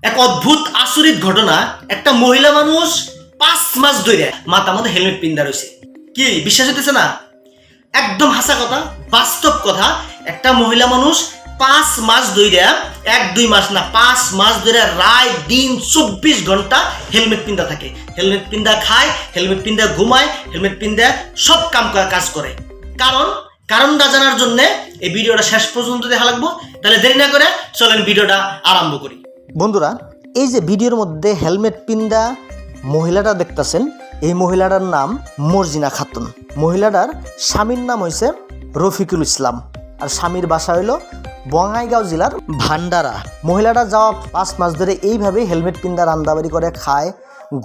এক অদ্ভুত আচরিত ঘটনা, একটা মহিলা মানুষ 5 মাস ধরে মাথা মধ্যে হেলমেট পিন্দা রয়েছে। কি বিশ্বাস হইতেছে না? একদম হাসা কথা, বাস্তব কথা। একটা মহিলা মানুষ 5 মাস ধরে, 1-2 মাস না, 5 মাস ধরে রাত দিন 24 ঘন্টা হেলমেট পিন্দা থাকে। হেলমেট পিন্দা খায়, হেলমেট পিন্দা ঘুমায়, হেলমেট পিন্দা সব কাজ করে। কারণটা জানার জন্য এই ভিডিওটা শেষ পর্যন্ত দেখা লাগবো। তাহলে দেরি না করে চলেন ভিডিওটা আরম্ভ করি। বন্ধুরা, এই যে ভিডিওর মধ্যে হেলমেট পিন্দা মহিলাটা দেখতেছেন, এই মহিলাটার নাম মর্জিনা খাতুন। মহিলাটার স্বামীর নাম হয়েছে রফিকুল ইসলাম, আর স্বামীর বাসা হইল বঙ্গাইগাঁও জেলার ভান্ডারা। মহিলাটা যাওয়া 5 মাস ধরে এইভাবে হেলমেট পিন্দা রান্দাবাড়ি করে, খায়,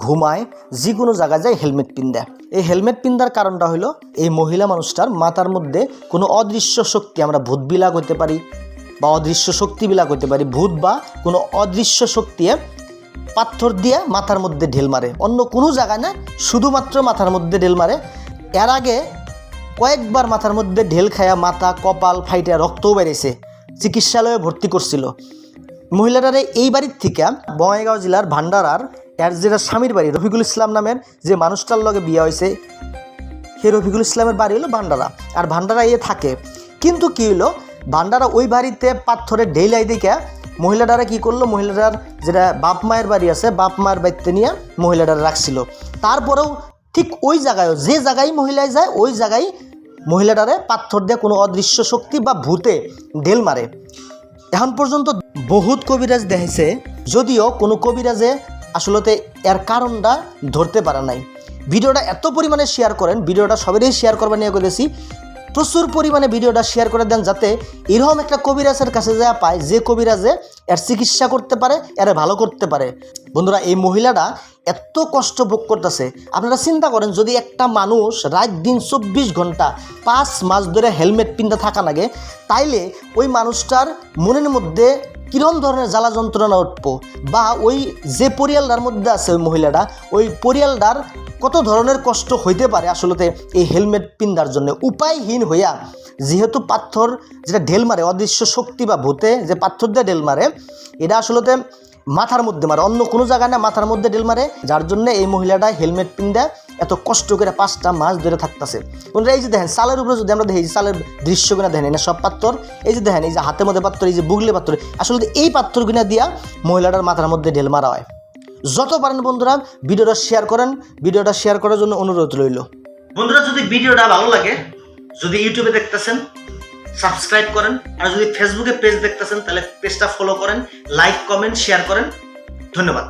ঘুমায়, যে কোনো জায়গায় যায় হেলমেট পিন্দা। এই হেলমেট পিন্দার কারণটা হলো এই মহিলা মানুষটার মাথার মধ্যে কোনো অদৃশ্য শক্তি, আমরা ভূত বিলাক হইতে পারি বা অদৃশ্য শক্তি বিলাক হইতে পারি, ভূত বা কোনো অদৃশ্য শক্তি পাথর দিয়ে মাথার মধ্যে ঢেল মারে। অন্য কোনো জায়গায় না, শুধুমাত্র মাথার মধ্যে ঢেল মারে। এর আগে কয়েকবার মাথার মধ্যে ঢেল খায়া মাথা কপাল ফাইটে রক্তও বেরিয়েছে, চিকিৎসালয়ে ভর্তি করছিল। মহিলাটারে এই বাড়ির থেকে বঙ্গাইগাঁও জেলার ভান্ডারার এর যেটা স্বামীর বাড়ি, রফিকুল ইসলাম নামের যে মানুষটার লগে বিয়ে হয়েছে, সেই রফিকুল ইসলামের বাড়ি হলো ভান্ডারা, আর ভান্ডারা থাকে। কিন্তু কী হলো, ভান্ডারা ওই বাড়িতে পাথরের ঢেলাই দেখে মহিলাটারা কি করলো, মহিলাটার যেটা বাপ মায়ের বাড়ি আছে, বাপ মায়ের বাড়িতে নিয়ে মহিলাটারা রাখছিল। তারপরেও ঠিক ওই জায়গায়, যে জায়গায় মহিলায় যায়, ওই জায়গায় মহিলাটারে পাথর দিয়ে কোনো অদৃশ্য শক্তি বা ভূতে ঢেল মারে। এখন পর্যন্ত বহুত কবিরাজ দেখেছে, যদিও কোনো কবিরাজে আসলে এর কারণটা ধরতে পারে নাই। ভিডিওটা এত পরিমাণে শেয়ার করেন, ভিডিওটা সবারই শেয়ার করবার নিয়ে করেছি, প্রচুর পরিমাণে ভিডিওটা শেয়ার করে দেন, যাতে এরকম একটা কবিরাজের কাছে যাওয়া পায়, যে কবিরাজে এর চিকিৎসা করতে পারে, এর ভালো করতে পারে। বন্ধুরা, এই মহিলাটা এত কষ্ট ভোগ করতেছে। আপনারা চিন্তা করেন, যদি একটা মানুষ রাত দিন 24 ঘন্টা 5 মাস ধরে হেলমেট পিন্দা থাকা লাগে, তাইলে ওই মানুষটার মনের মধ্যে কীরকম ধরনের জ্বালা যন্ত্রণা উঠবো, বা ওই যে পরিয়ালটার মধ্যে আছে ওই মহিলাটা, ওই পরিয়ালটার কত ধরনের কষ্ট হইতে পারে আসলে এই হেলমেট পিন্দার জন্য। উপায়হীন হইয়া, যেহেতু পাথর যেটা ঢেল মারে, অদৃশ্য শক্তি বা ভূতে যে পাথর দিয়ে ঢেল মারে, এটা আসলে মাথার মধ্যে মারে, অন্য কোনো জায়গায় না, মাথার মধ্যে ঢেল মারে। যার জন্য এই মহিলাটা হেলমেট পিন্দা এত কষ্ট করে 5টা মাস ধরে থাকতেছে। বন্ধুরা, এই যে দেখেন চালের উপরে যদি আমরা দেখি, চালের দৃশ্য কিনা দেখেন, না সব পাথর, এই যে দেখেন, এই যে হাতের মধ্যে পাথর, এই যে বুগলে পাথর, আসলে এই পাথর কিনা দিয়া মহিলাটার মাথার মধ্যে ঢেল মারা হয়। যত পারেন বন্ধুরা ভিডিওটা শেয়ার করেন, ভিডিওটা শেয়ার করার জন্য অনুরোধ রইল। বন্ধুরা, যদি ভিডিওটা ভালো লাগে, যদি ইউটিউবে দেখতেছেন সাবস্ক্রাইব করেন, আর যদি ফেসবুকে পেজ দেখতেছেন তাহলে পেজটা ফলো করেন, লাইক কমেন্ট শেয়ার করেন। ধন্যবাদ।